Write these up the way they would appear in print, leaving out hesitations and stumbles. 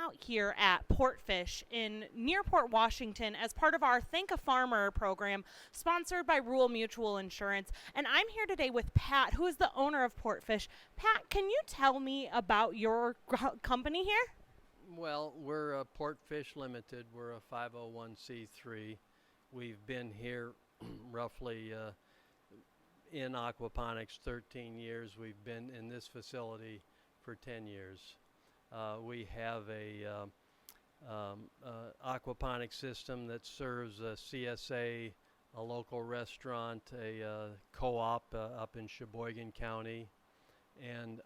out here at PortFish in Nearport, Washington, as part of our Thank a Farmer program sponsored by Rural Mutual Insurance. And I'm here today with Pat, who is the owner of PortFish. Pat, can you tell me about your company here? Well, we're PortFish Limited. We're a 501c3. We've been here roughly in aquaponics 13 years. We've been in this facility for 10 years. We have a aquaponics system that serves a CSA, a local restaurant, a co-op up in Sheboygan County, and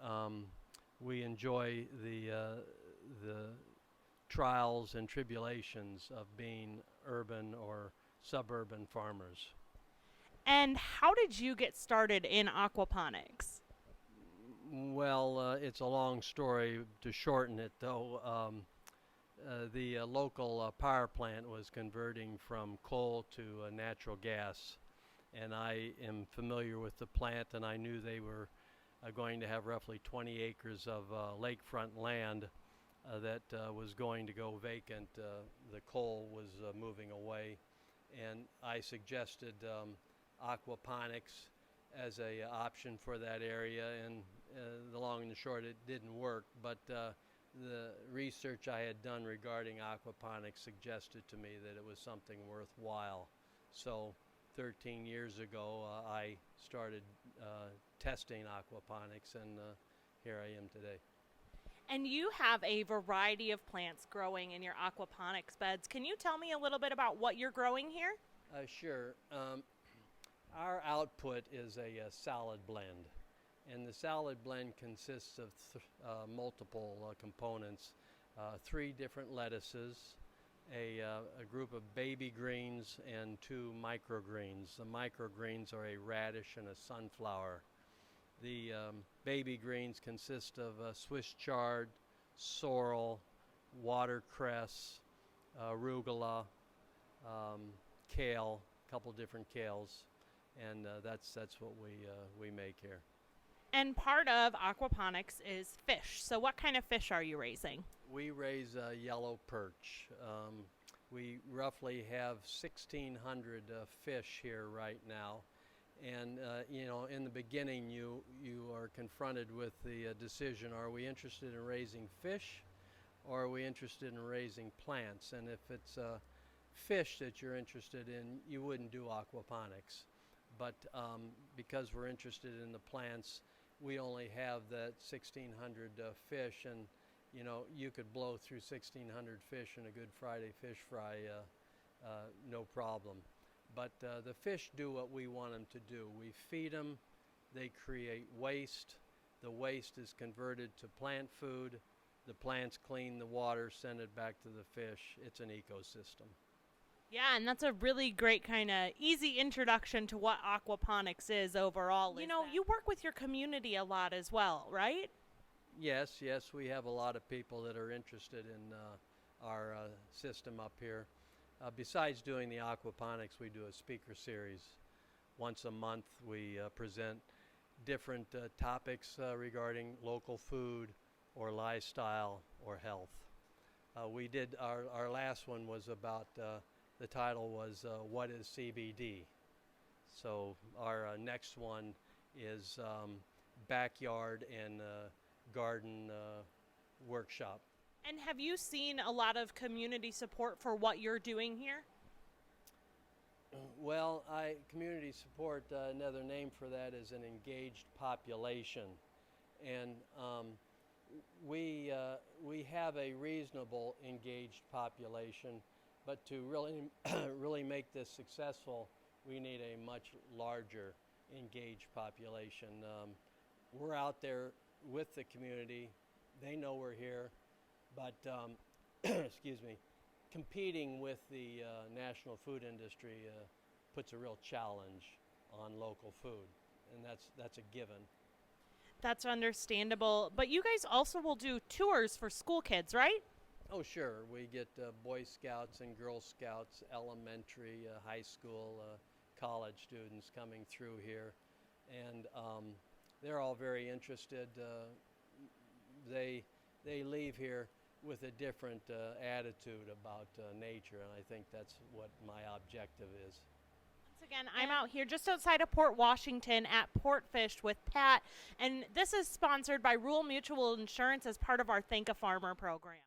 we enjoy the trials and tribulations of being urban or suburban farmers. And how did you get started in aquaponics? Well, it's a long story. To shorten it, though, the local power plant was converting from coal to natural gas, and I am familiar with the plant, and I knew they were going to have roughly 20 acres of lakefront land that was going to go vacant. The coal was moving away, and I suggested aquaponics as a option for that area, and the long and the short, it didn't work, but the research I had done regarding aquaponics suggested to me that it was something worthwhile. So 13 years ago I started testing aquaponics, and here I am today. And you have a variety of plants growing in your aquaponics beds. Can you tell me a little bit about what you're growing here? Sure. Our output is a salad blend, and the salad blend consists of multiple components. 3 different lettuces, a group of baby greens, and 2 microgreens. The microgreens are a radish and a sunflower. The baby greens consist of Swiss chard, sorrel, watercress, arugula, kale, a couple different kales, and that's what we make here. And part of aquaponics is fish. So what kind of fish are you raising? We raise yellow perch. We roughly have 1,600 fish here right now. And in the beginning, you are confronted with the decision: are we interested in raising fish, or are we interested in raising plants? And if it's fish that you're interested in, you wouldn't do aquaponics. But because we're interested in the plants, we only have that 1,600 fish, and you could blow through 1,600 fish in a Good Friday fish fry, no problem. But the fish do what we want them to do. We feed them, they create waste. The waste is converted to plant food. The plants clean the water, send it back to the fish. It's an ecosystem. Yeah, and that's a really great kind of easy introduction to what aquaponics is overall. You work with your community a lot as well, right? Yes, we have a lot of people that are interested in our system up here. Besides doing the aquaponics, we do a speaker series. Once a month, we present different topics regarding local food or lifestyle or health. We did our last one was about the title was What is CBD? So our next one is backyard and garden workshop. And have you seen a lot of community support for what you're doing here? Well, community support, another name for that is an engaged population. And we have a reasonable engaged population, but to really make this successful, we need a much larger engaged population. We're out there with the community. They know we're here. But, excuse me, competing with the national food industry puts a real challenge on local food, and that's a given. That's understandable. But you guys also will do tours for school kids, right? Oh, sure. We get Boy Scouts and Girl Scouts, elementary, high school, college students coming through here, and they're all very interested. They leave here with a different attitude about nature, and I think that's what my objective is. Once again, I'm out here just outside of Port Washington at PortFish with Pat, and this is sponsored by Rural Mutual Insurance as part of our Thank a Farmer program.